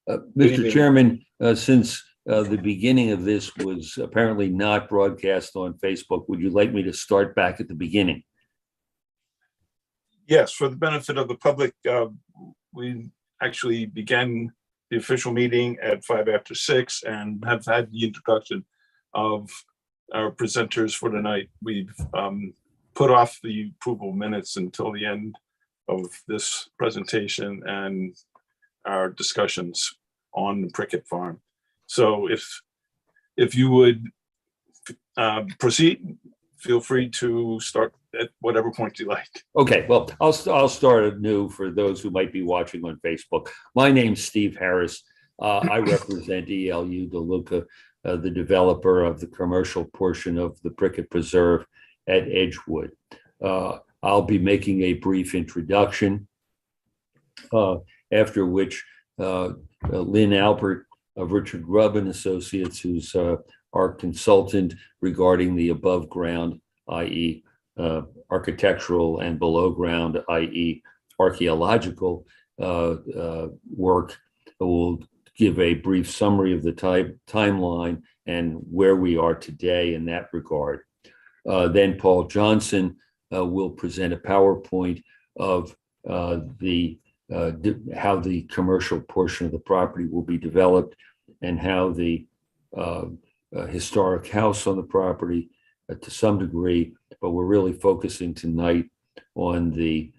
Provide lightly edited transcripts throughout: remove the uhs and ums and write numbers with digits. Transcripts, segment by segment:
Good Mr. evening. Chairman, since the beginning of this was apparently not broadcast on Facebook, would you like me to start back at the beginning? Yes, for the benefit of the public, we actually began the official meeting at 6:05 and have had the introduction of our presenters for tonight. We've put off the approval minutes until the end of this presentation and our discussions on the Prickett Farm. So if you would proceed, feel free to start at whatever point you like. Okay, well, I'll start anew for those who might be watching on Facebook. My name's Steve Harris. I represent ELU DeLuca, the developer of the commercial portion of the Prickett Preserve at Edgewood. I'll be making a brief introduction, after which Lynn Albert of Richard Groban Associates, who's our consultant regarding the above ground, i.e. Architectural, and below ground, i.e. archaeological work, will give a brief summary of the timeline and where we are today in that regard. Then Paul Johnson will present a PowerPoint of how the commercial portion of the property will be developed and how the historic house on the property to some degree, but we're really focusing tonight on the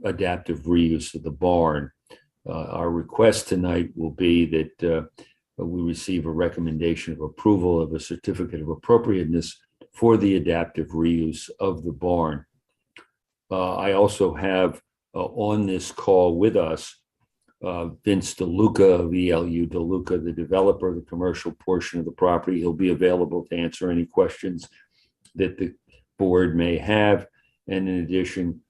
adaptive reuse of the barn. Our request tonight will be that we receive a recommendation of approval of a certificate of appropriateness for the adaptive reuse of the barn. I also have on this call with us Vince DeLuca of ELU DeLuca, the developer of the commercial portion of the property. He'll be available to answer any questions that the board may have. And in addition,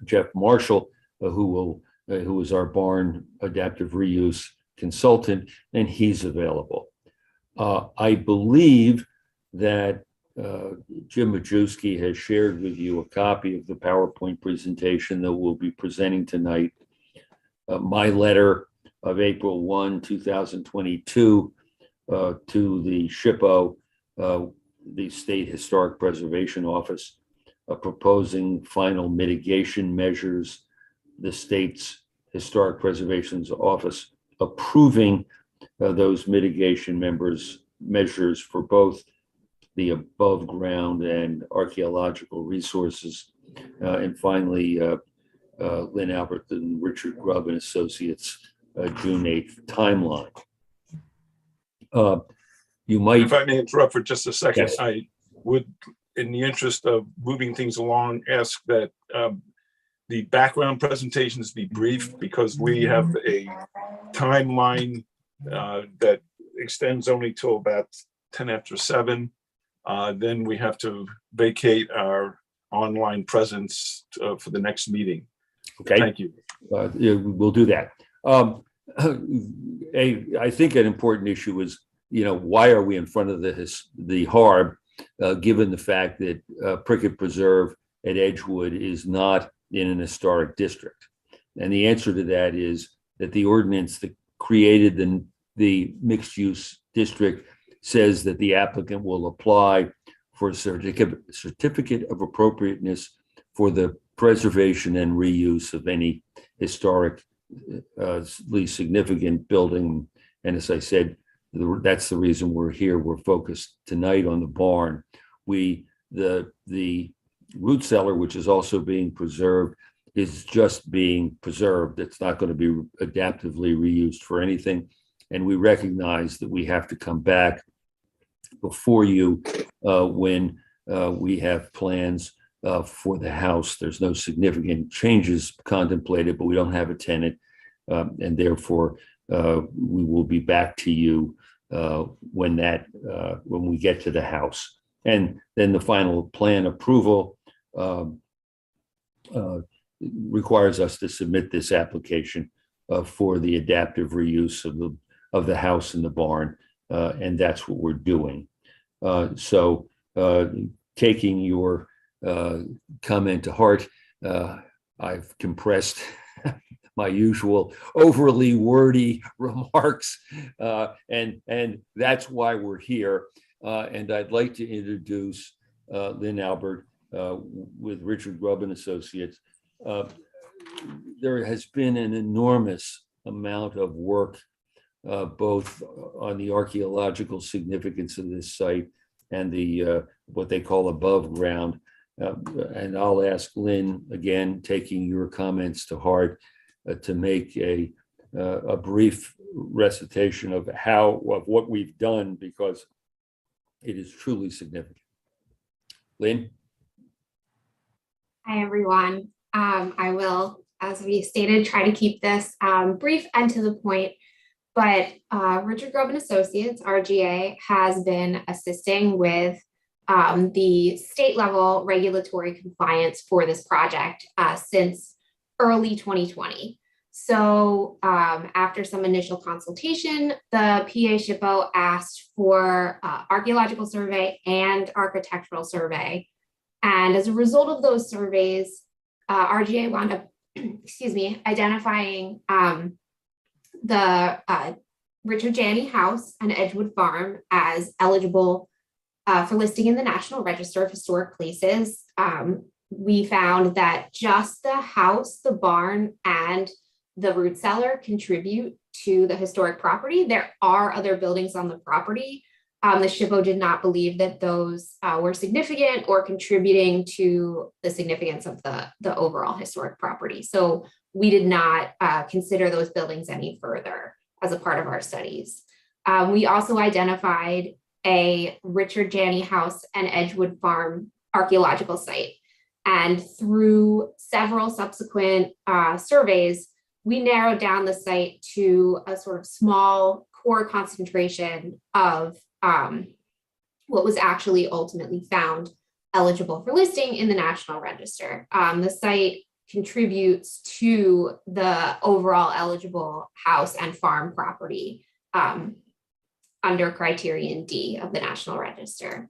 Jeff Marshall, who is our barn adaptive reuse consultant, and he's available. I believe that Jim Majewski has shared with you a copy of the PowerPoint presentation that we'll be presenting tonight. My letter of April 1, 2022 to the SHPO, the State Historic Preservation Office, proposing final mitigation measures, the state's Historic Preservation's Office approving those mitigation measures for both the above ground and archaeological resources. And finally, Lynn Albert and Richard Groban Associates, June 8th timeline. You might— If I may interrupt for just a second, Yes. I would, in the interest of moving things along, ask that the background presentations be brief, because we have a timeline that extends only till about 10:07. Then we have to vacate our online presence for the next meeting. Okay. Thank you. Yeah, we'll do that. I think an important issue is, why are we in front of the HARB, given the fact that Prickett Preserve at Edgewood is not in an historic district? And the answer to that is that the ordinance that created the mixed-use district says that the applicant will apply for a certificate of appropriateness for the preservation and reuse of any historically significant building. And as I said, that's the reason we're here. We're focused tonight on the barn. The root cellar, which is also being preserved, is just being preserved. It's not going to be adaptively reused for anything. And we recognize that we have to come back before you when we have plans for the house. There's no significant changes contemplated, but we don't have a tenant, and therefore we will be back to you when we get to the house. And then the final plan approval requires us to submit this application for the adaptive reuse of the house and the barn, and that's what we're doing. So taking your comment to heart, I've compressed my usual overly wordy remarks, and that's why we're here. And I'd like to introduce Lynn Albert with Richard Groban Associates. There has been an enormous amount of work, both on the archaeological significance of this site and the what they call above ground. And I'll ask Lynn, again, taking your comments to heart, to make a brief recitation of what we've done, because it is truly significant. Lynn? Hi, everyone. I will, as we stated, try to keep this brief and to the point, but Richard Groban Associates, RGA, has been assisting with the state level regulatory compliance for this project since early 2020. So after some initial consultation, the PA SHPO asked for archaeological survey and architectural survey. And as a result of those surveys, RGA wound up, identifying the Richard Janney House and Edgewood Farm as eligible for listing in the National Register of Historic Places. We found that just the house, the barn, and the root cellar contribute to the historic property. There are other buildings on the property. The SHPO did not believe that those were significant or contributing to the significance of the overall historic property. So we did not consider those buildings any further as a part of our studies. We also identified a Richard Janney House and Edgewood Farm archaeological site. And through several subsequent surveys, we narrowed down the site to a sort of small core concentration of what was actually ultimately found eligible for listing in the National Register. The site contributes to the overall eligible house and farm property under criterion D of the National Register.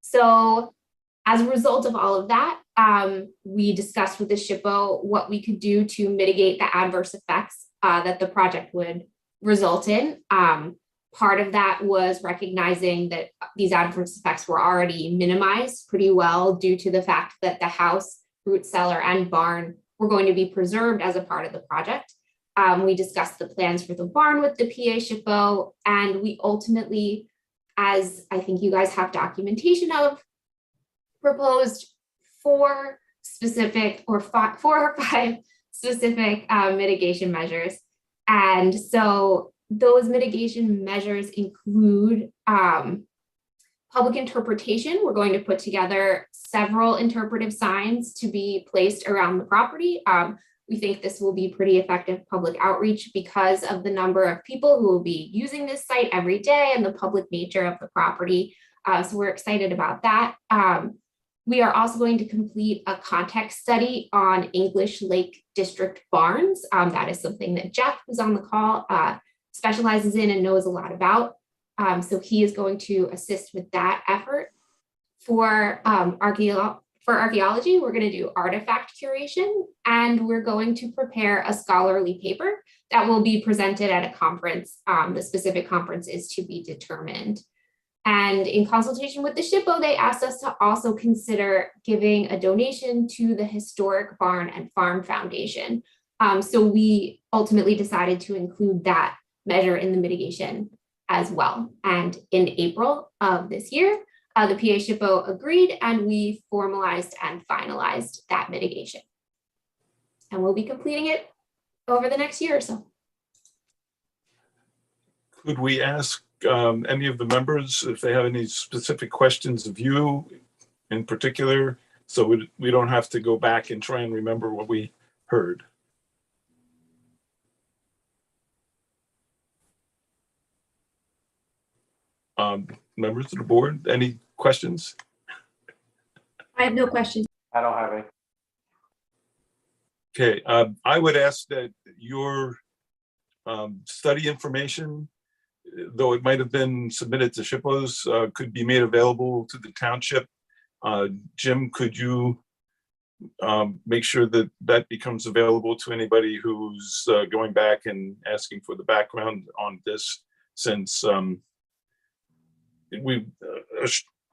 So as a result of all of that, we discussed with the SHPO what we could do to mitigate the adverse effects that the project would result in. Part of that was recognizing that these adverse effects were already minimized pretty well due to the fact that the house, root cellar, and barn were going to be preserved as a part of the project. We discussed the plans for the barn with the PA SHPO, and we ultimately, as I think you guys have documentation of, proposed four or five specific mitigation measures. And so those mitigation measures include public interpretation. We're going to put together several interpretive signs to be placed around the property. We think this will be pretty effective public outreach because of the number of people who will be using this site every day and the public nature of the property. So we're excited about that. We are also going to complete a context study on English Lake District barns. That is something that Jeff, who's on the call, specializes in and knows a lot about. So he is going to assist with that effort. For archaeology, we're going to do artifact curation, and we're going to prepare a scholarly paper that will be presented at a conference. The specific conference is to be determined. And in consultation with the SHPO, they asked us to also consider giving a donation to the Historic Barn and Farm Foundation. So we ultimately decided to include that measure in the mitigation as well. And in April of this year, the PA SHPO agreed, and we formalized and finalized that mitigation. And we'll be completing it over the next year or so. Could we ask any of the members if they have any specific questions of you in particular, so we don't have to go back and try and remember what we heard? Members of the board, any questions? I have no questions. I don't have any. Okay, I would ask that your study information, though it might have been submitted to SHPO's, could be made available to the township. Jim, could you make sure that that becomes available to anybody who's going back and asking for the background on this, since we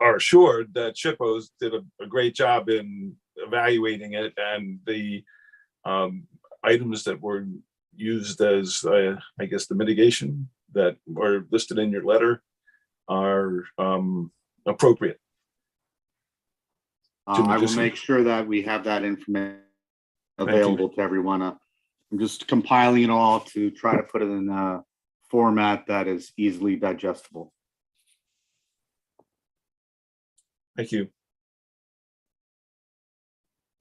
are assured that SHPOs did a great job in evaluating it, and the items that were used as, I guess, the mitigation that were listed in your letter are appropriate. I will make sure that we have that information available to everyone. I'm just compiling it all to try to put it in a format that is easily digestible. Thank you.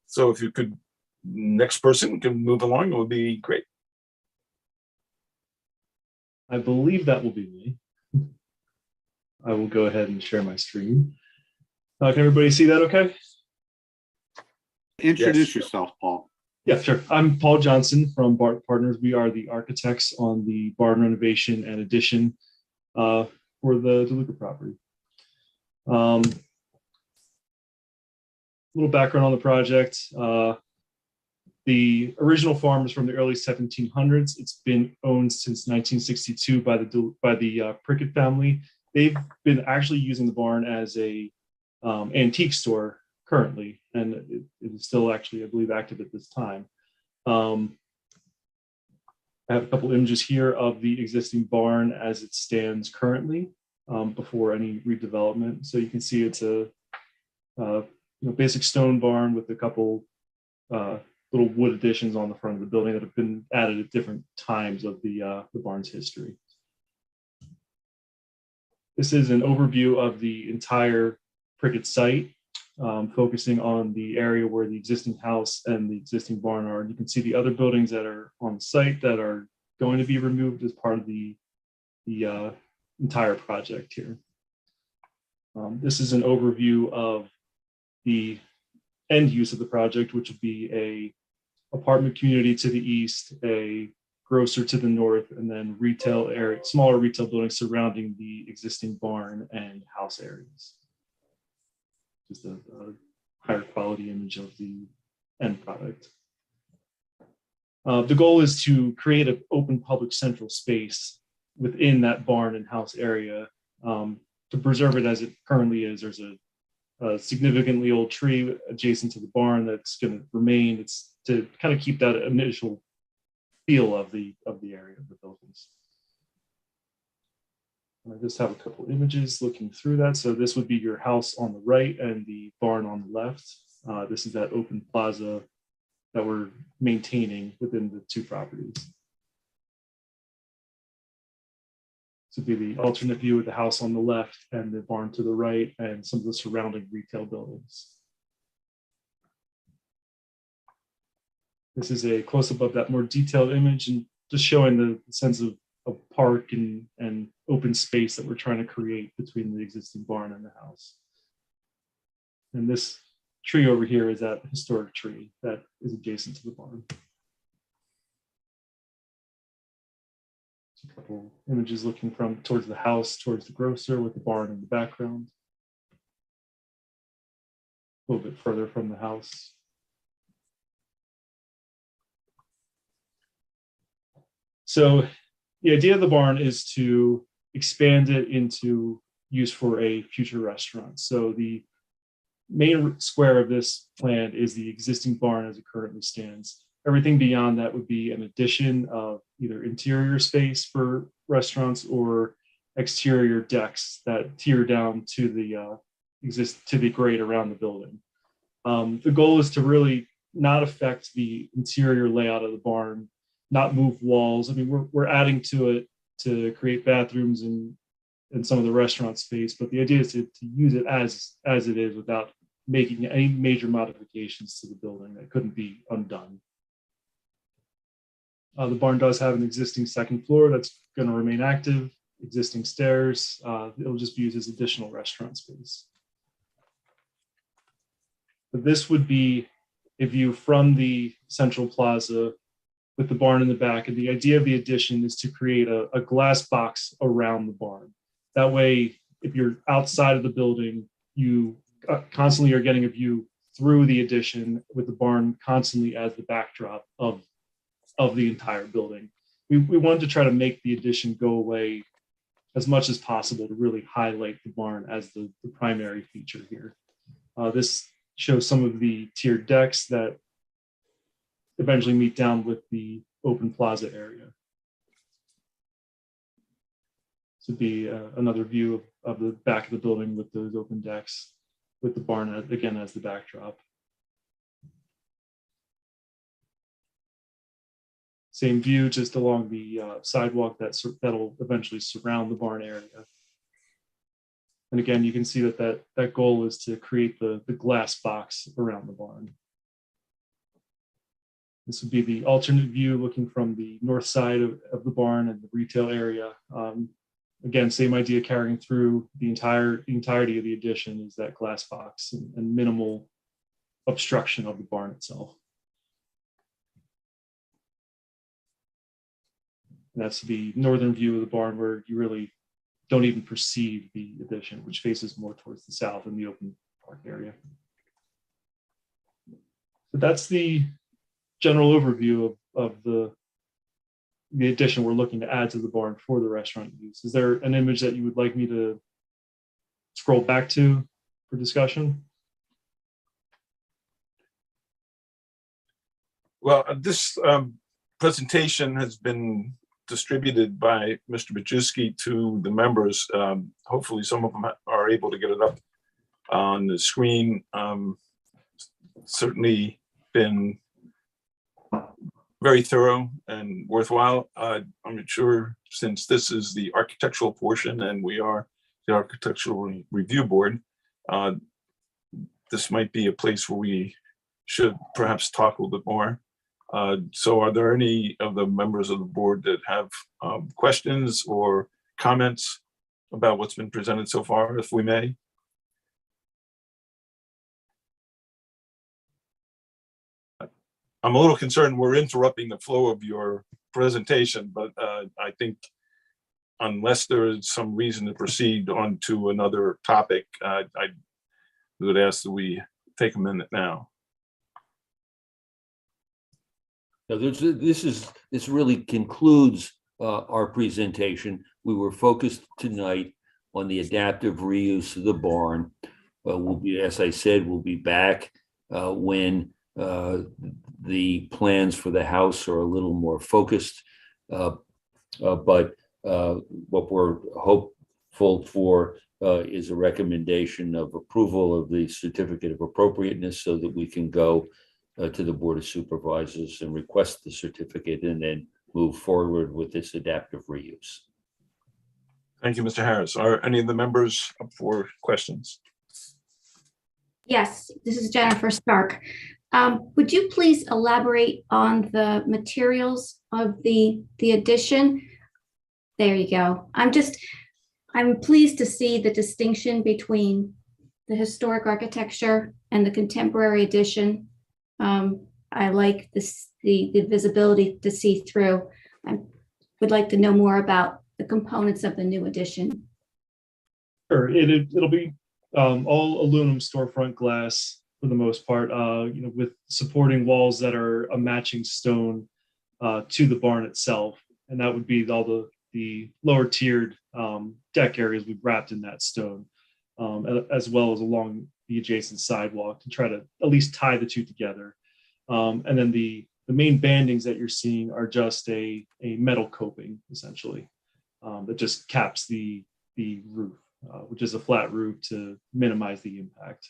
So if you could, next person can move along, it would be great. I believe that will be me. I will go ahead and share my screen. Can everybody see that okay? Introduce yourself, Paul. Yeah, sure. I'm Paul Johnson from Bart Partners. We are the architects on the barn renovation and addition for the DeLuca property. Little background on the project. The original farm is from the early 1700s. It's been owned since 1962 by the Prickett family. They've been actually using the barn as a antique store currently, and it is still actually, I believe, active at this time. I have a couple images here of the existing barn as it stands currently before any redevelopment. So you can see it's a basic stone barn with a couple little wood additions on the front of the building that have been added at different times of the barn's history. This is an overview of the entire Prickett site, focusing on the area where the existing house and the existing barn are. And you can see the other buildings that are on the site that are going to be removed as part of the entire project here. This is an overview of the end use of the project, which would be a apartment community to the east, a grocer to the north, and then retail area, smaller retail buildings surrounding the existing barn and house areas. Just a higher quality image of the end product. The goal is to create an open public central space within that barn and house area to preserve it as it currently is. There's a significantly old tree adjacent to the barn that's going to remain. It's to kind of keep that initial feel of the area of the buildings. I just have a couple images looking through that. So this would be your house on the right and the barn on the left. This is that open plaza that we're maintaining within the two properties. This would be the alternate view of the house on the left and the barn to the right and some of the surrounding retail buildings. This is a close-up of that more detailed image and just showing the sense of park and open space that we're trying to create between the existing barn and the house. And this tree over here is that historic tree that is adjacent to the barn. A couple images looking from towards the house, towards the grocer with the barn in the background. A little bit further from the house. So the idea of the barn is to expand it into use for a future restaurant. So the main square of this plan is the existing barn as it currently stands. Everything beyond that would be an addition of either interior space for restaurants or exterior decks that tier down to the grade around the building. The goal is to really not affect the interior layout of the barn, not move walls. I mean, we're adding to it to create bathrooms and some of the restaurant space, but the idea is to use it as it is without making any major modifications to the building that couldn't be undone. The barn does have an existing second floor that's going to remain active, existing stairs. It'll just be used as additional restaurant space. But this would be a view from the central plaza with the barn in the back. And the idea of the addition is to create a glass box around the barn. That way, if you're outside of the building, you constantly are getting a view through the addition with the barn constantly as the backdrop of the entire building. We wanted to try to make the addition go away as much as possible to really highlight the barn as the primary feature here. This shows some of the tiered decks that eventually meet down with the open plaza area. This would be another view of the back of the building with those open decks, with the barn again as the backdrop. Same view just along the sidewalk that'll eventually surround the barn area. And again, you can see that goal is to create the glass box around the barn. This would be the alternate view looking from the north side of the barn and the retail area. Again, same idea carrying through the entirety of the addition is that glass box and minimal obstruction of the barn itself. And that's the northern view of the barn where you really don't even perceive the addition, which faces more towards the south in the open park area. So that's the general overview of the addition we're looking to add to the barn for the restaurant use. Is there an image that you would like me to scroll back to for discussion? Well, this presentation has been distributed by Mr. Majewski to the members. Hopefully some of them are able to get it up on the screen. Certainly been very thorough and worthwhile. I'm sure since this is the architectural portion and we are the Architectural Review Board, this might be a place where we should perhaps talk a little bit more. So are there any of the members of the board that have questions or comments about what's been presented so far, if we may? I'm a little concerned we're interrupting the flow of your presentation, but I think unless there is some reason to proceed on to another topic, I would ask that we take a minute now. Now, this really concludes our presentation. We were focused tonight on the adaptive reuse of the barn. We'll be, as I said, we'll be back when the plans for the house are a little more focused. But what we're hopeful for is a recommendation of approval of the certificate of appropriateness so that we can go to the Board of Supervisors and request the certificate and then move forward with this adaptive reuse. Thank you, Mr. Harris. Are any of the members up for questions? Yes, this is Jennifer Stark. Would you please elaborate on the materials of the addition? There you go. I'm pleased to see the distinction between the historic architecture and the contemporary addition. I like the visibility to see through. I would like to know more about the components of the new addition. Sure, it'll be all aluminum storefront glass for the most part, with supporting walls that are a matching stone to the barn itself. And that would be all the lower tiered deck areas we've wrapped in that stone, as well as along the adjacent sidewalk to try to at least tie the two together. And then the main bandings that you're seeing are just a metal coping, essentially, that just caps the roof, which is a flat roof to minimize the impact.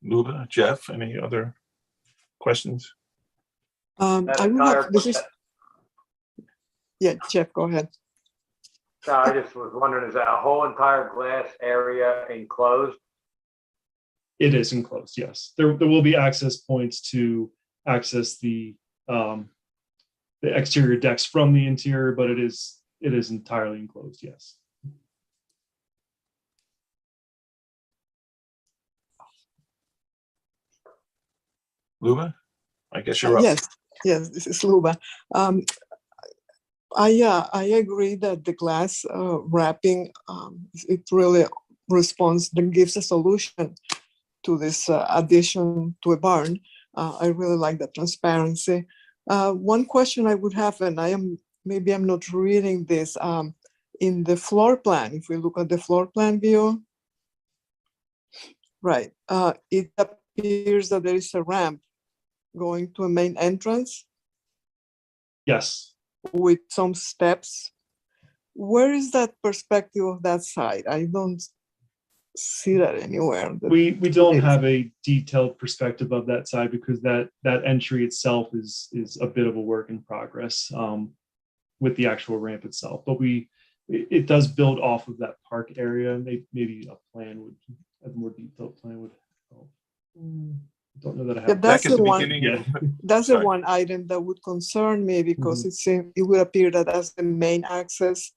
Luba, Jeff, any other questions? I will have, yeah, Jeff, go ahead. No, I just was wondering, is that a whole entire glass area enclosed? It is enclosed, yes. There will be access points to access the exterior decks from the interior, but it is entirely enclosed, yes. Luba, I guess you're up. Yes, this is Luba. Yeah, I agree that the glass wrapping, it really responds, that gives a solution to this addition to a barn. I really like the transparency. One question I would have, and maybe I'm not reading this, in the floor plan, if we look at the floor plan view, right, it appears that there is a ramp going to a main entrance Yes. with some steps. Where is that perspective of that side? I don't see that anywhere. We don't have a detailed perspective of that side because that entry itself is a bit of a work in progress with the actual ramp itself. But it does build off of that park area. Maybe a more detailed plan would help. I don't know that I have. Yeah, that's Back at the the one. beginning. Yeah. That's the Sorry. one item that would concern me because it would appear that that's the main access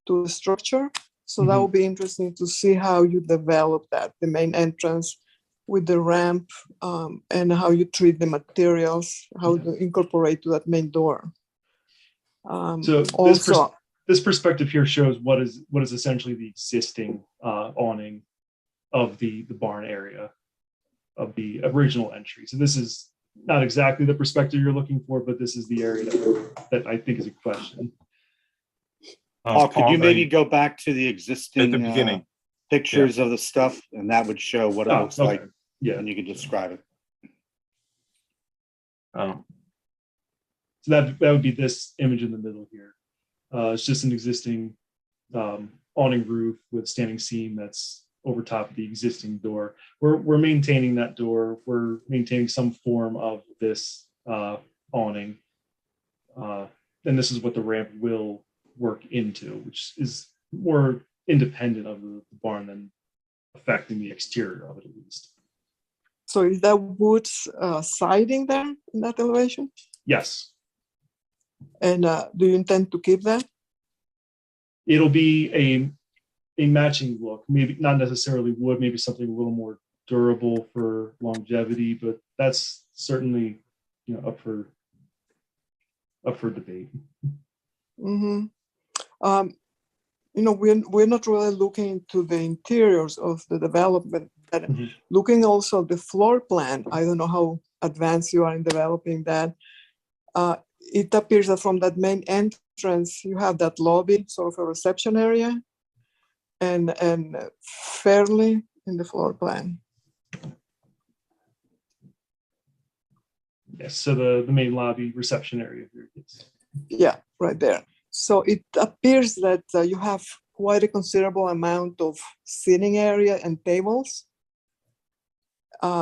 to the structure. So that would be interesting to see how you develop that, the main entrance with the ramp, and how you treat the materials, how to incorporate to that main door. So Also, this perspective here shows what is essentially the existing awning of the barn area of the original entry. So this is not exactly the perspective you're looking for, but this is the area that I think is a question. Paul, could you on maybe the- go back to the existing At the beginning. pictures of the stuff, and that would show what it Oh, looks like, okay. Yeah. and you could describe it. Oh, So that would be this image in the middle here. It's just an existing awning roof with standing seam that's over top of the existing door. We're maintaining that door. We're maintaining some form of this awning. And this is what the ramp will work into, which is more independent of the barn than affecting the exterior of it at least. so is that wood siding there in that elevation? Yes. And do you intend to keep that? It'll be a matching look, maybe not necessarily wood, maybe something a little more durable for longevity, but that's certainly, up for debate. Mm-hmm. We're not really looking into the interiors of the development, but looking also at the floor plan. I don't know how advanced you are in developing that. It appears that from that main entrance, you have that lobby, sort of a reception area, and fairly in the floor plan. Yes, so the main lobby reception area here. Yeah, right there. So it appears that you have quite a considerable amount of seating area and tables.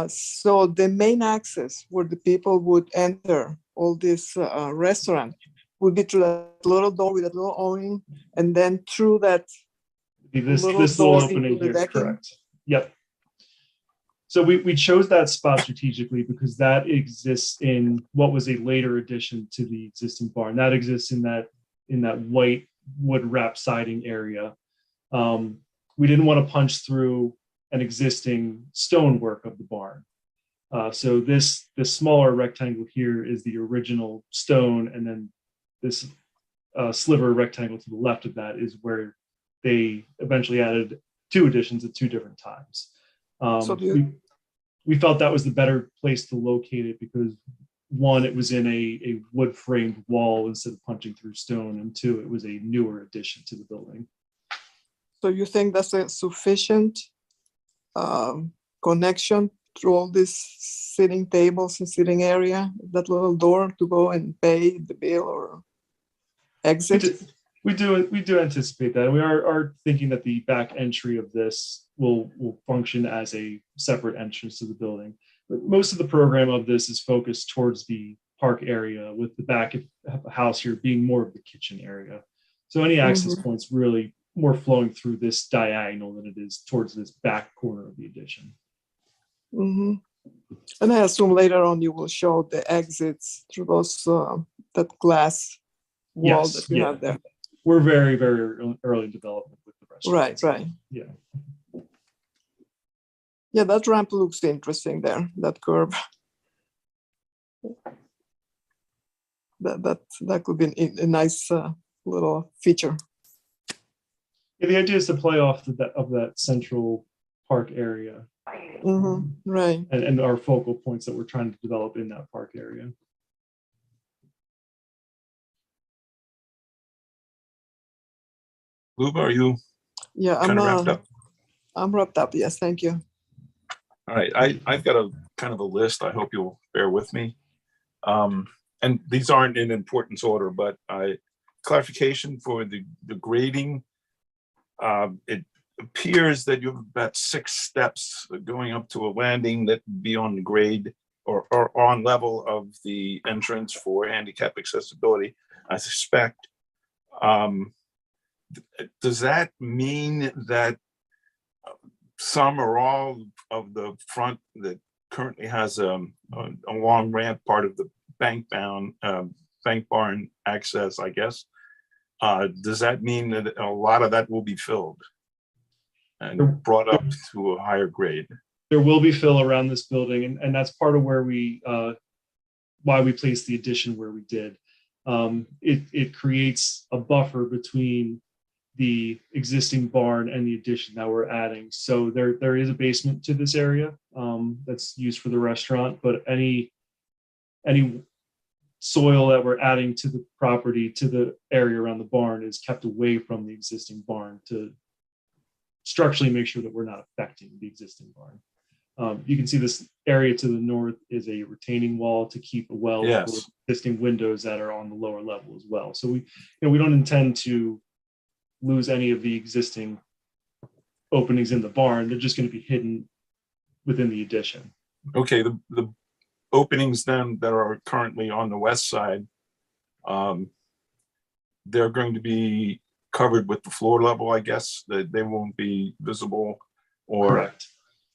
So the main access where the people would enter all this restaurant would be through that little door with that little awning, and then through that This little little door opening into the here, decking? correct. Yep. So we chose that spot strategically because that exists in what was a later addition to the existing barn. That exists in that white wood wrap siding area. We didn't want to punch through an existing stonework of the barn. So this smaller rectangle here is the original stone, and then this sliver rectangle to the left of that is where they eventually added two additions at two different times. We felt that was the better place to locate it because one, it was in a wood framed wall instead of punching through stone, and two, it was a newer addition to the building. So you think that's a sufficient connection through all these sitting tables and sitting area, that little door to go and pay the bill or exit? We do anticipate that. We are thinking that the back entry of this will function as a separate entrance to the building. But most of the program of this is focused towards the park area, with the back of the house here being more of the kitchen area. So any access points really more flowing through this diagonal than it is towards this back corner of the addition. Mm-hmm. And I assume later on you will show the exits through those that glass wall that you have there. We're very, very early development with the restaurant. Right. Yeah. Yeah, that ramp looks interesting there, that curve. That could be a nice little feature. Yeah, the idea is to play off of that central park area Right. and our focal points that we're trying to develop in that park area. Luba, are you Yeah, kind of wrapped up? I'm wrapped up. Yes, thank you. All right, I've got a kind of a list. I hope you'll bear with me. And these aren't in importance order, but clarification for the grading. It appears that you have about 6 steps going up to a landing that would be on the grade or on level of the entrance for handicap accessibility, I suspect. Does that mean that some or all of the front that currently has a long ramp, part of the bank barn access, I guess, does that mean that a lot of that will be filled and brought up to a higher grade? There will be fill around this building, and that's part of where why we placed the addition where we did. It creates a buffer between the existing barn and the addition that we're adding. So there is a basement to this area that's used for the restaurant, but any soil that we're adding to the property, to the area around the barn, is kept away from the existing barn to structurally make sure that we're not affecting the existing barn. You can see this area to the north is a retaining wall to keep a well for existing windows that are on the lower level as well. So we don't intend to lose any of the existing openings in the barn. They're just going to be hidden within the addition. Okay, the openings then that are currently on the west side, they're going to be covered with the floor level, I guess, that they won't be visible or Correct.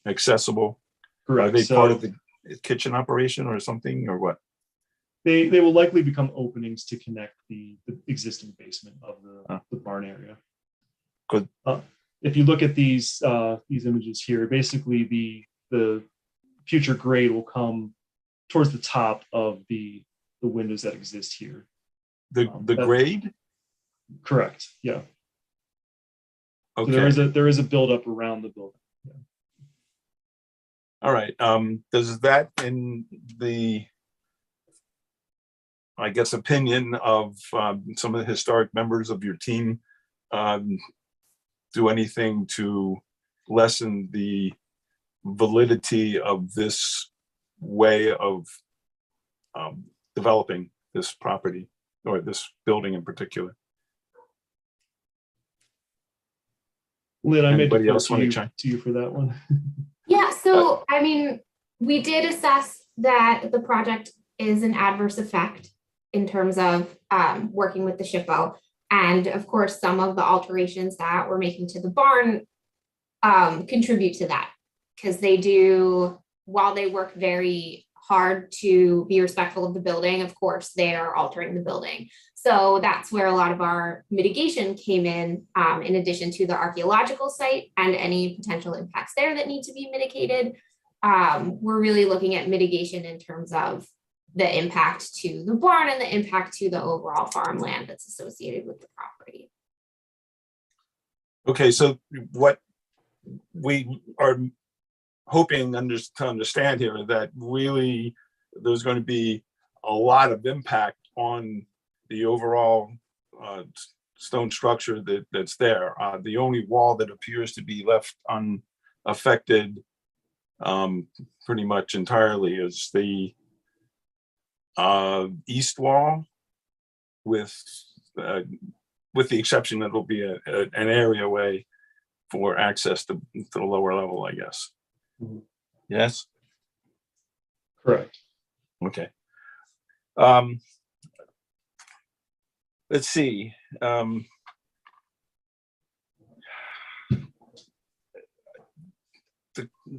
accessible. Correct. Are they part of the kitchen operation or something, or what? They will likely become openings to connect the existing basement of the barn area. Good. If you look at these images here, basically the future grade will come towards the top of the windows that exist here. The grade? Correct. Yeah. Okay. So there is a buildup around the building. Yeah. All right. Does that, in the, I guess, opinion of some of the historic members of your team, do anything to lessen the validity of this way of developing this property or this building in particular? Lynn, I may Anybody defer else want to chime? to you for that one. Yeah, so I mean, we did assess that the project is an adverse effect in terms of working with the SHPO. And of course, some of the alterations that we're making to the barn contribute to that, because they do, while they work very hard to be respectful of the building, of course, they are altering the building. So that's where a lot of our mitigation came in addition to the archaeological site and any potential impacts there that need to be mitigated. We're really looking at mitigation in terms of the impact to the barn and the impact to the overall farmland that's associated with the property. Okay, so what we are hoping to understand here is that really there's going to be a lot of impact on the overall stone structure that's there. The only wall that appears to be left unaffected pretty much entirely is the east wall, with the exception that it'll be an areaway for access to the lower level, I guess. Mm-hmm. Yes? Correct. Okay. Let's see.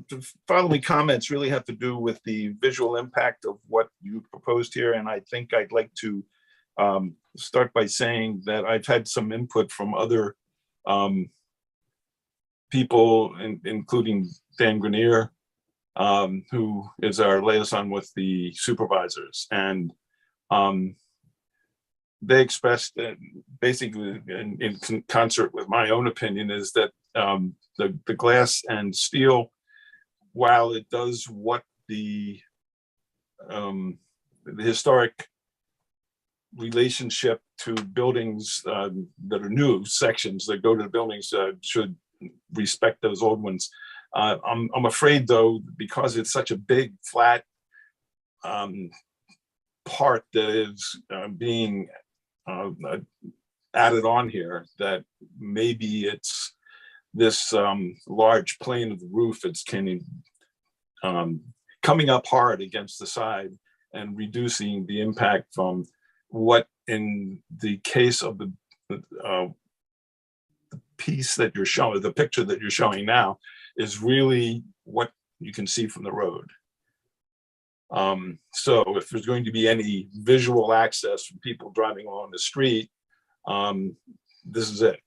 The following comments really have to do with the visual impact of what you proposed here. And I think I'd like to start by saying that I've had some input from other people, including Dan Grenier, who is our liaison with the supervisors. And they expressed basically in concert with my own opinion is that the glass and steel, while it does what the historic relationship to buildings that are new sections that go to the buildings should respect those old ones. I'm afraid though, because it's such a big flat part that is being added on here, that maybe it's this large plane of the roof. It's coming up hard against the side and reducing the impact from what, in the case of the piece that you're showing, the picture that you're showing now, is really what you can see from the road. So if there's going to be any visual access from people driving along the street, this is it.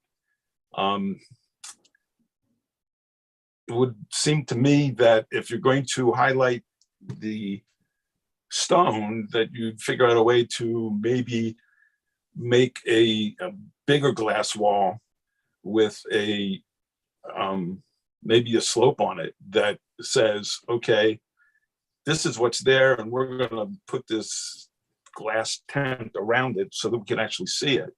It would seem to me that if you're going to highlight the stone, that you'd figure out a way to maybe make a bigger glass wall with a maybe a slope on it that says, okay, this is what's there, and we're going to put this glass tent around it so that we can actually see it.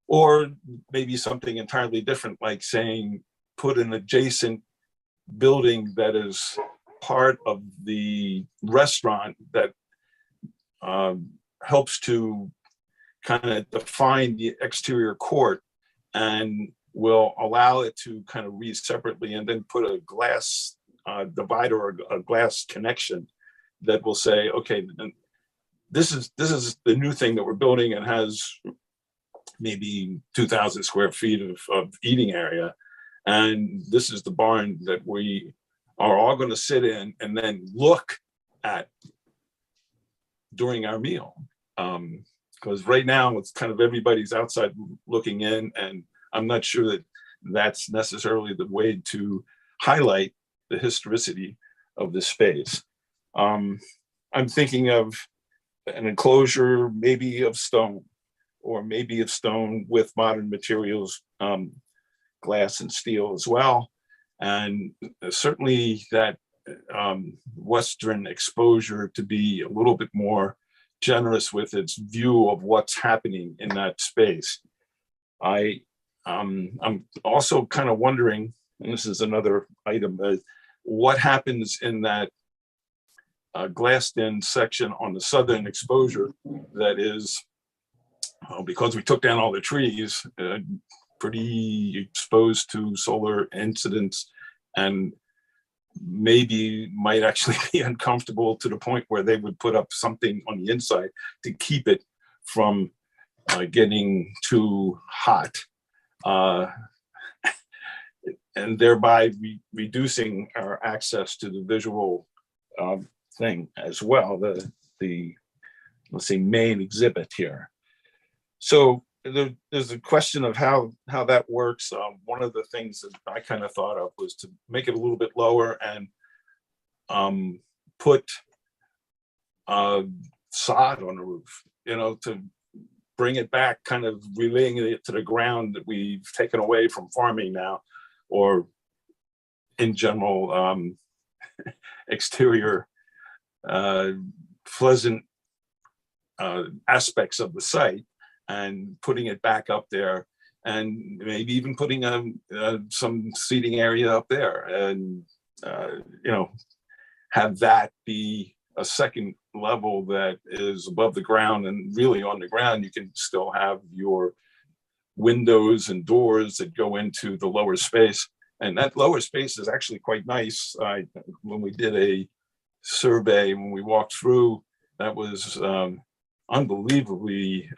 Or maybe something entirely different, like saying, put an adjacent building that is part of the restaurant that helps to kind of define the exterior court and will allow it to kind of read separately, and then put a glass divider or a glass connection that will say, okay, this is the new thing that we're building, and has maybe 2,000 square feet of eating area. And this is the barn that we are all going to sit in and then look at during our meal. Because right now it's kind of everybody's outside looking in, and I'm not sure that that's necessarily the way to highlight the historicity of this space. I'm thinking of an enclosure, maybe of stone, or maybe of stone with modern materials, glass and steel as well. And certainly that Western exposure to be a little bit more generous with its view of what's happening in that space. I'm also kind of wondering, and this is another item, what happens in that glassed-in section on the southern exposure that is, because we took down all the trees, pretty exposed to solar incidents, and maybe might actually be uncomfortable to the point where they would put up something on the inside to keep it from getting too hot, and thereby reducing our access to the visual thing as well, the let's say main exhibit here. So there's a question of how that works. One of the things that I kind of thought of was to make it a little bit lower and put sod on the roof, to bring it back, kind of relaying it to the ground that we've taken away from farming now, or in general exterior pleasant aspects of the site, and putting it back up there, and maybe even putting some seating area up there, and have that be a second level that is above the ground. And really on the ground you can still have your windows and doors that go into the lower space, and that lower space is actually quite nice. When we did a survey, when we walked through, that was unbelievably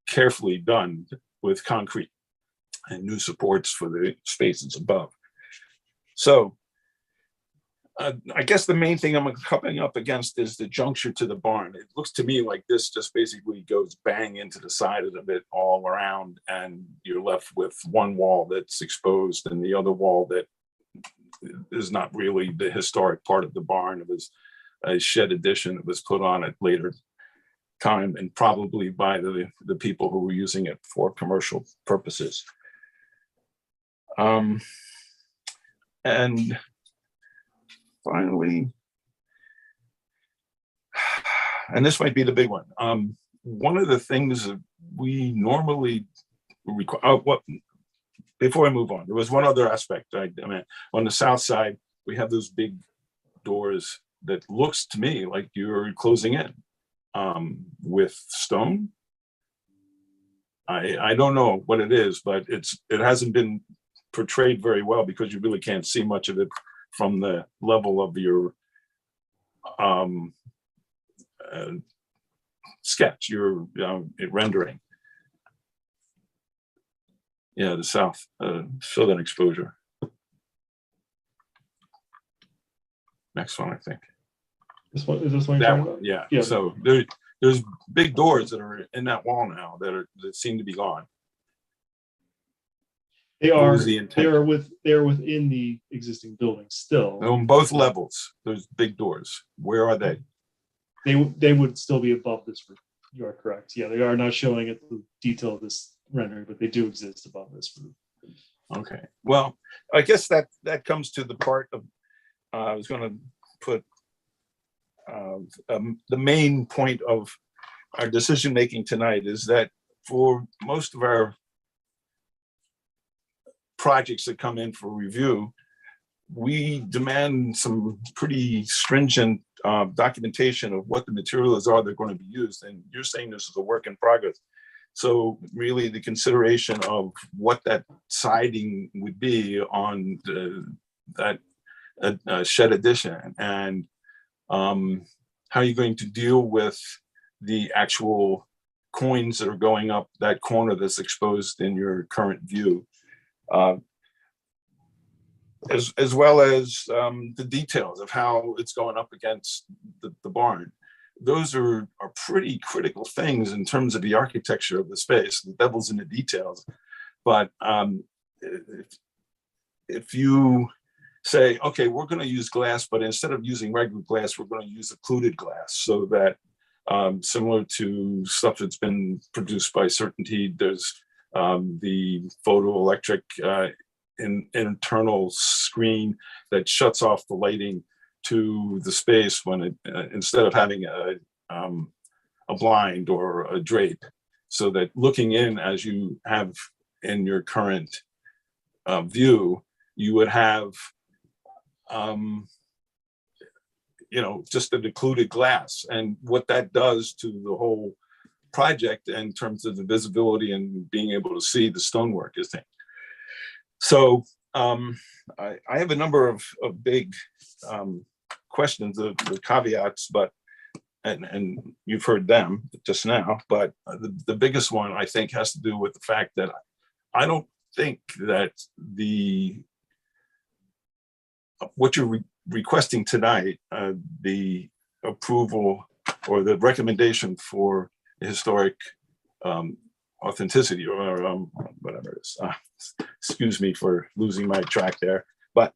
carefully done with concrete and new supports for the spaces above. So I guess the main thing I'm coming up against is the juncture to the barn. It looks to me like this just basically goes bang into the side of it all around, and you're left with one wall that's exposed and the other wall that is not really the historic part of the barn. It was a shed addition that was put on it later. time, and probably by the people who were using it for commercial purposes. And finally, and this might be the big one. One of the things that we normally require, before I move on, there was one other aspect. I mean, on the south side, we have those big doors that looks to me like you're closing in with stone. I don't know what it is, but it hasn't been portrayed very well because you really can't see much of it from the level of your sketch, your rendering. Yeah, the south southern exposure. Next one, I think. This one is this one you're That talking one, about? yeah. Yeah. So there's big doors that are in that wall now that seem to be gone. They What are was the intent? they are within the existing building still. On both levels, there's big doors. Where are they? They would still be above this roof. You are correct. Yeah, they are not showing it the detail of this rendering, but they do exist above this roof. Okay. Well, I guess that comes to the part of I was going to put the main point of our decision making tonight is that for most of our projects that come in for review, we demand some pretty stringent documentation of what the materials are that are going to be used. And you're saying this is a work in progress. So really the consideration of what that siding would be on that shed addition, and how you're going to deal with the actual coins that are going up that corner that's exposed in your current view. As well as the details of how it's going up against the barn. Those are pretty critical things in terms of the architecture of the space. The devil's in the details. But if you say, okay, we're going to use glass, but instead of using regular glass, we're going to use occluded glass, so that similar to stuff that's been produced by Certainty, there's the photoelectric internal screen that shuts off the lighting to the space when it instead of having a blind or a drape, so that looking in as you have in your current view, you would have just an occluded glass. And what that does to the whole project in terms of the visibility and being able to see the stonework is thing. So I have a number of big questions, the caveats, but and you've heard them just now, but the biggest one I think has to do with the fact that I don't think that what you're requesting tonight, the approval or the recommendation for historic authenticity or whatever it is. Excuse me for losing my track there. But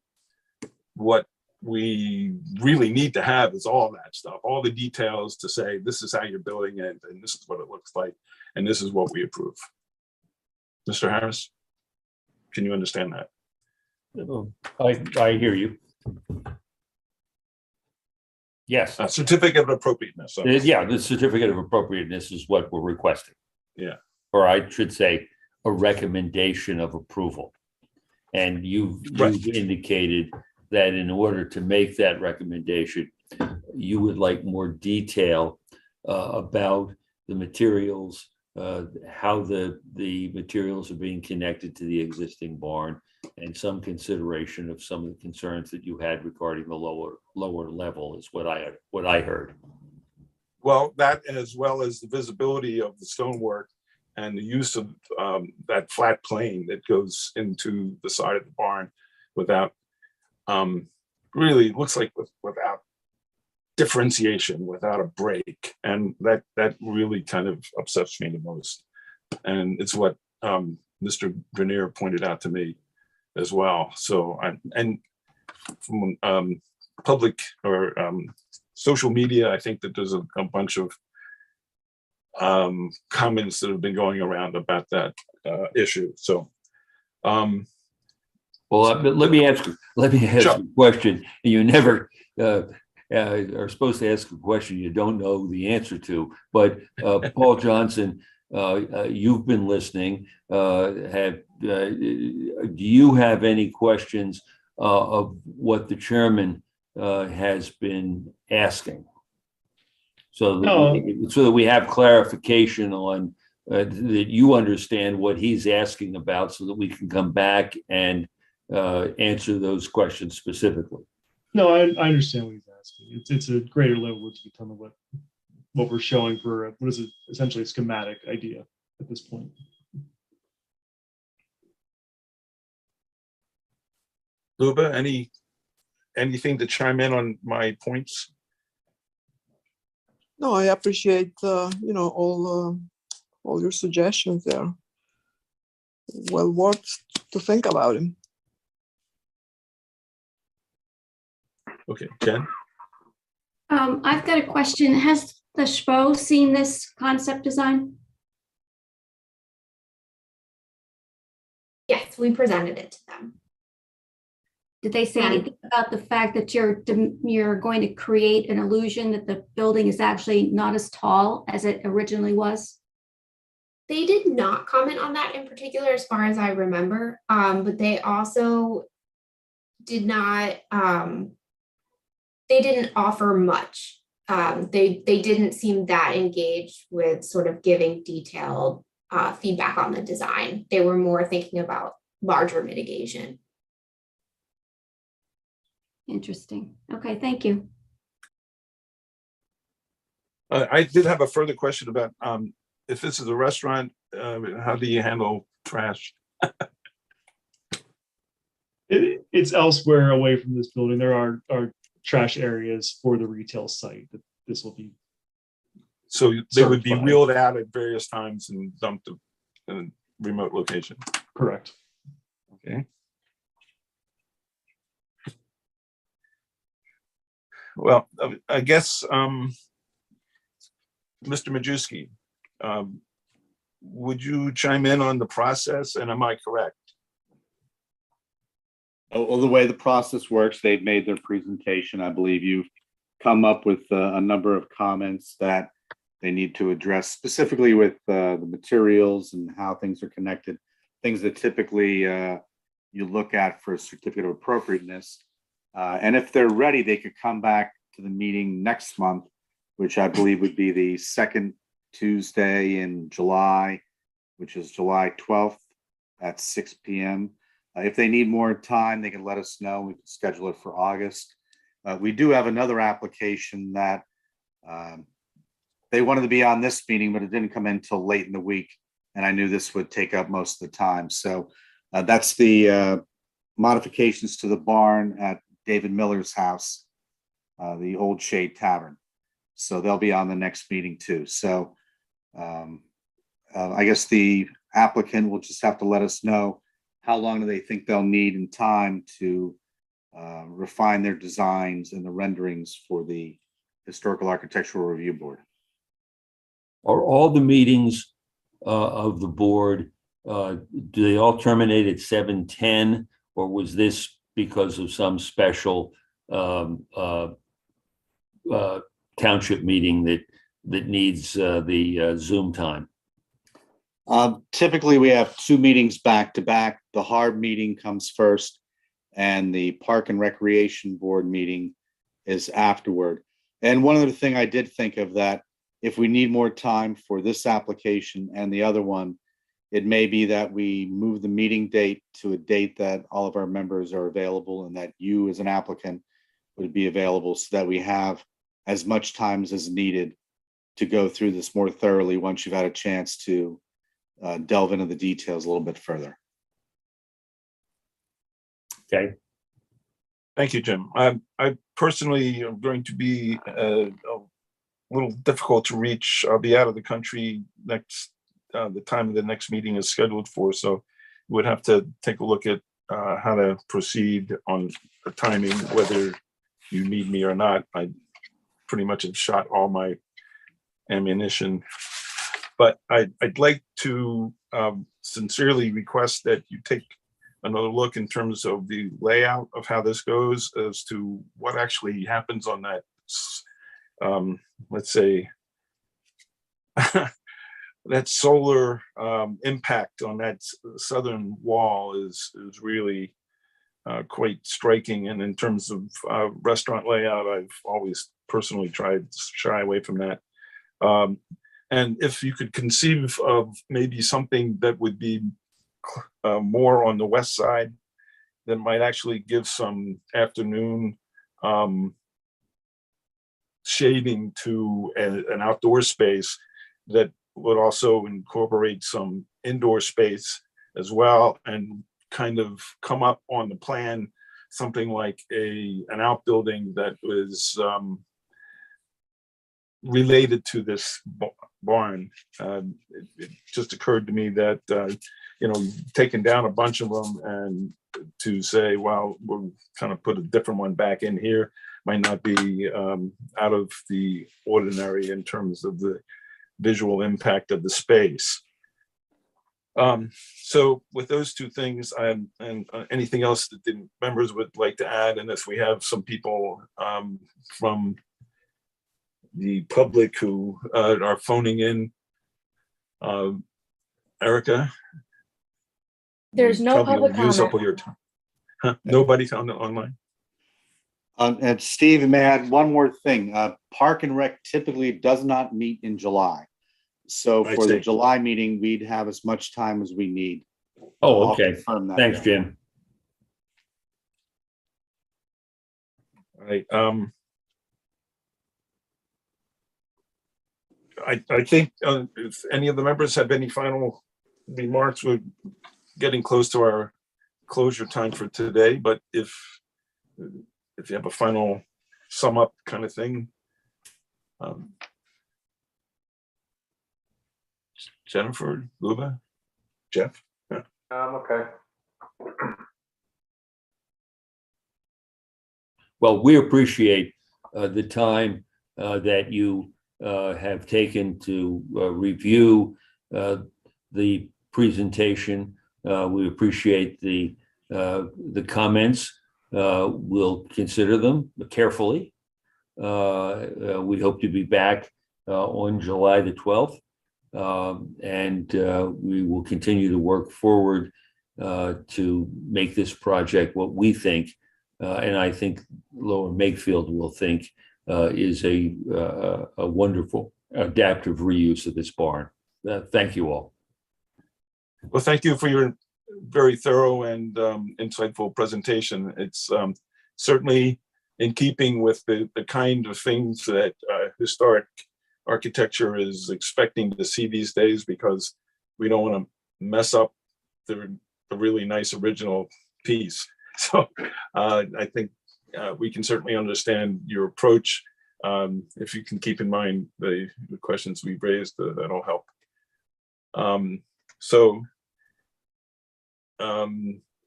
what we really need to have is all that stuff, all the details to say, this is how you're building it, and this is what it looks like, and this is what we approve. Mr. Harris, can you understand that? I hear you. Yes. A certificate of appropriateness. Yeah, the certificate of appropriateness is what we're requesting. Yeah. Or I should say, a recommendation of approval. And you've indicated that in order to make that recommendation, you would like more detail about the materials, how the materials are being connected to the existing barn, and some consideration of some of the concerns that you had regarding the lower level is what I heard. Well, that as well as the visibility of the stonework and the use of that flat plane that goes into the side of the barn without really looks like without differentiation, without a break, and that really kind of upsets me the most. And it's what Mr. Grenier pointed out to me as well. So and from public or social media, I think that there's a bunch of comments that have been going around about that issue. So, Well, let me ask Sure. a question. You never are supposed to ask a question you don't know the answer to. But Paul Johnson, you've been listening. Do you have any questions of what the chairman has been asking? So that we have clarification on that you understand what he's asking about, so that we can come back and answer those questions specifically. No, I understand what he's asking. It's a greater level to determine what we're showing for what is essentially a schematic idea at this point. Luba, anything to chime in on my points? No, I appreciate, all your suggestions there. Well worth to think about him. Okay, Jen? I've got a question. Has the SPO seen this concept design? Yes, we presented it to them. Did they say anything about the fact that you're going to create an illusion that the building is actually not as tall as it originally was? They did not comment on that in particular, as far as I remember, but they also did not, they didn't offer much. They didn't seem that engaged with sort of giving detailed feedback on the design. They were more thinking about larger mitigation. Interesting. Okay, thank you. I did have a further question about if this is a restaurant, how do you handle trash? It's elsewhere away from this building. There are trash areas for the retail site that this will be. So they would be certified. wheeled out at various times and dumped in a remote location. Correct. Okay. Well, I guess, Mr. Majewski, would you chime in on the process, and am I correct? Well, the way the process works, they've made their presentation. I believe you've come up with a number of comments that they need to address, specifically with the materials and how things are connected, things that typically you look at for a certificate of appropriateness. And if they're ready, they could come back to the meeting next month, which I believe would be the second Tuesday in July, which is July 12th at 6 p.m. If they need more time, they can let us know. We can schedule it for August. We do have another application that they wanted to be on this meeting, but it didn't come in until late in the week. And I knew this would take up most of the time. So that's the modifications to the barn at David Miller's house, the Old Shade Tavern. So they'll be on the next meeting too. So I guess the applicant will just have to let us know how long do they think they'll need in time to refine their designs and the renderings for the Historical Architectural Review Board. Are all the meetings of the board, do they all terminate at 7:10, or was this because of some special township meeting that needs the Zoom time? Typically, we have two meetings back to back. The hard meeting comes first, and the Park and Recreation Board meeting is afterward. And one other thing I did think of, that if we need more time for this application and the other one, it may be that we move the meeting date to a date that all of our members are available and that you as an applicant would be available, so that we have as much time as needed to go through this more thoroughly once you've had a chance to delve into the details a little bit further. Okay. Thank you, Jim. I personally am going to be a little difficult to reach. I'll be out of the country the time the next meeting is scheduled for. So we'd have to take a look at how to proceed on the timing, whether you need me or not. I pretty much have shot all my ammunition. But I'd like to sincerely request that you take another look in terms of the layout of how this goes as to what actually happens on that, let's say, that solar impact on that southern wall is really quite striking. And in terms of restaurant layout, I've always personally tried to shy away from that. And if you could conceive of maybe something that would be more on the west side, that might actually give some afternoon shading to an outdoor space that would also incorporate some indoor space as well, and kind of come up on the plan something like an outbuilding that was related to this barn. It just occurred to me that taking down a bunch of them and to say, well, we'll kind of put a different one back in here might not be out of the ordinary in terms of the visual impact of the space. So with those two things, and anything else that the members would like to add, and if we have some people from the public who are phoning in, Erica? There's you no probably public use up comment. all your time. Huh? Nobody found it online? And Steve, may I add one more thing? Park and Rec typically does not meet in July. So I for the see. July meeting, we'd have as much time as we need. Oh, I'll okay. confirm that. Thanks, Jim. All right. I think if any of the members have any final remarks, we're getting close to our closure time for today, but if you have a final sum up kind of thing. Jennifer, Luba, Jeff? Okay. Well, we appreciate the time that you have taken to review the presentation. We appreciate the comments. We'll consider them carefully. We hope to be back on July the 12th. And we will continue to work forward to make this project what we think, and I think Lower Makefield will think is a wonderful adaptive reuse of this barn. Thank you all. Well, thank you for your very thorough and insightful presentation. It's certainly in keeping with the kind of things that historic architecture is expecting to see these days, because we don't want to mess up the really nice original piece. So I think we can certainly understand your approach. If you can keep in mind the questions we've raised, that'll help.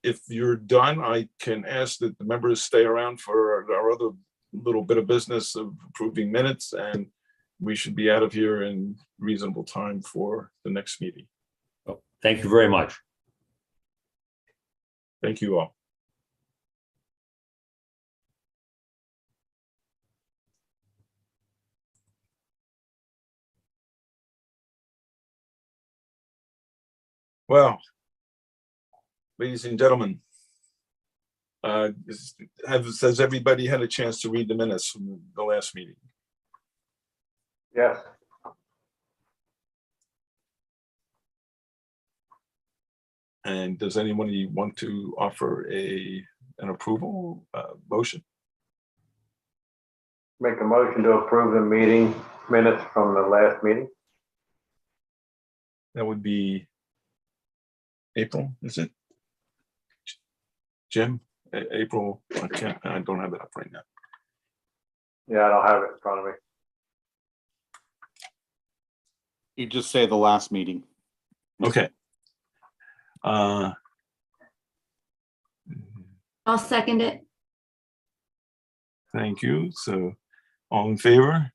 If you're done, I can ask that the members stay around for our other little bit of business of approving minutes, and we should be out of here in reasonable time for the next meeting. Oh, thank you very much. Thank you all. Well, ladies and gentlemen, has everybody had a chance to read the minutes from the last meeting? Yes. And does anybody want to offer an approval motion? Make a motion to approve the meeting minutes from the last meeting. That would be April, is it? Jim, April, I don't have it up right now. Yeah, I don't have it in front of me. You just say the last meeting. Okay. I'll second it. Thank you. So all in favor?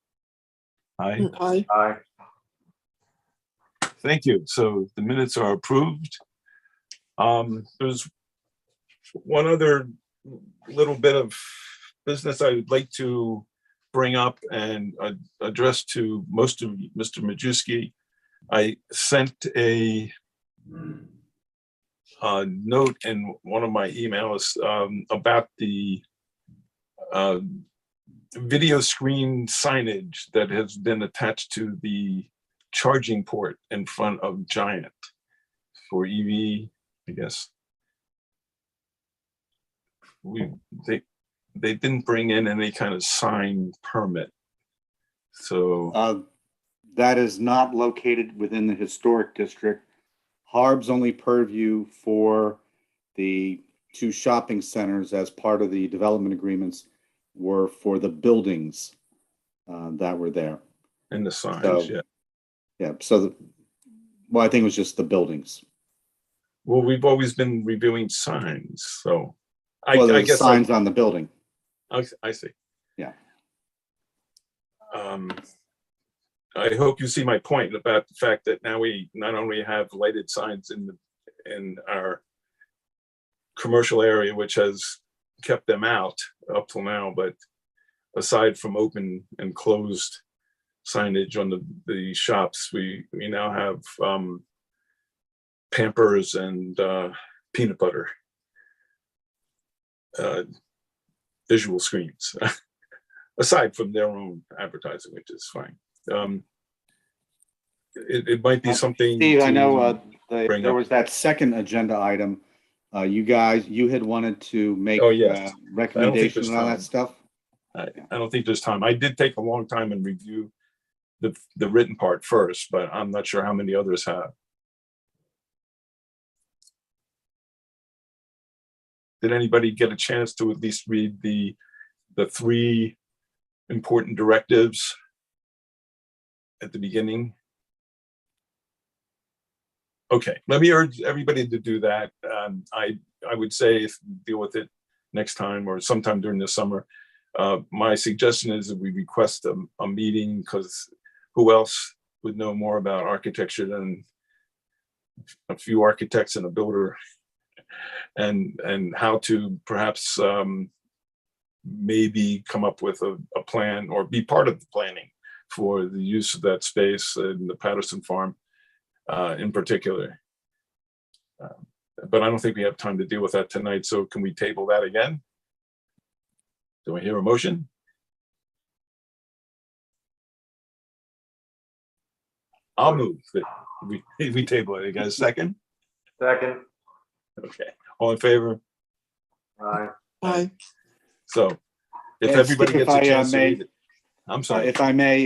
Aye. Aye. Aye. Thank you. So the minutes are approved. There's one other little bit of business I would like to bring up and address to most of Mr. Majewski. I sent a note in one of my emails about the video screen signage that has been attached to the charging port in front of Giant for EV, I guess. They didn't bring in any kind of sign permit. So that is not located within the historic district. Harb's only purview for the two shopping centers as part of the development agreements were for the buildings that were there. and the signs, So, yeah. Yeah, so well, I think it was just the buildings. Well, we've always been reviewing signs, so Well, I there's guess signs on the building. I see. Yeah. I hope you see my point about the fact that now we not only have lighted signs in our commercial area, which has kept them out up till now, but aside from open and closed signage on the shops, we now have Pampers and peanut butter visual screens, aside from their own advertising, which is fine. It might be something. Steve, I know bring there up. was that second agenda item. You had wanted to make Oh, yes. recommendations there's on time. that stuff. I don't think there's time. I did take a long time and review the written part first, but I'm not sure how many others have. Did anybody get a chance to at least read the three important directives at the beginning? Okay, let me urge everybody to do that. I would say if we deal with it next time or sometime during the summer. My suggestion is that we request a meeting, because who else would know more about architecture than a few architects and a builder, and how to perhaps maybe come up with a plan or be part of the planning for the use of that space in the Patterson Farm in particular. But I don't think we have time to deal with that tonight, so can we table that again? Do I hear a motion? I'll move that we table it. You got a second? Second. Okay, all in favor? Aye. Aye. So if Yeah, everybody Steve, gets a if I chance to may- read it. I'm sorry. If I may,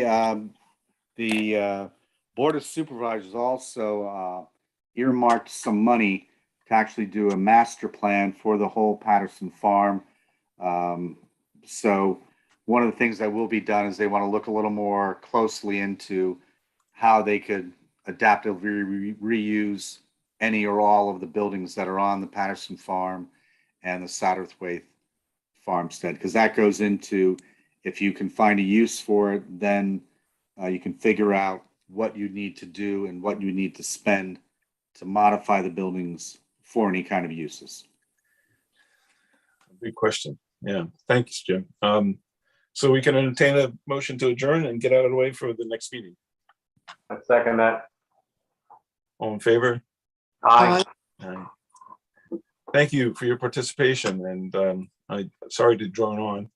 the Board of Supervisors also earmarked some money to actually do a master plan for the whole Patterson Farm. So one of the things that will be done is they want to look a little more closely into how they could adaptively reuse any or all of the buildings that are on the Patterson Farm and the Satterthwaite farmstead, because that goes into, if you can find a use for it, then you can figure out what you need to do and what you need to spend to modify the buildings for any kind of uses. Big question. Yeah, thanks, Jim. So we can entertain a motion to adjourn and get out of the way for the next meeting. I second that. All in favor? Aye. Aye. Thank you for your participation, and I'm sorry to drone on.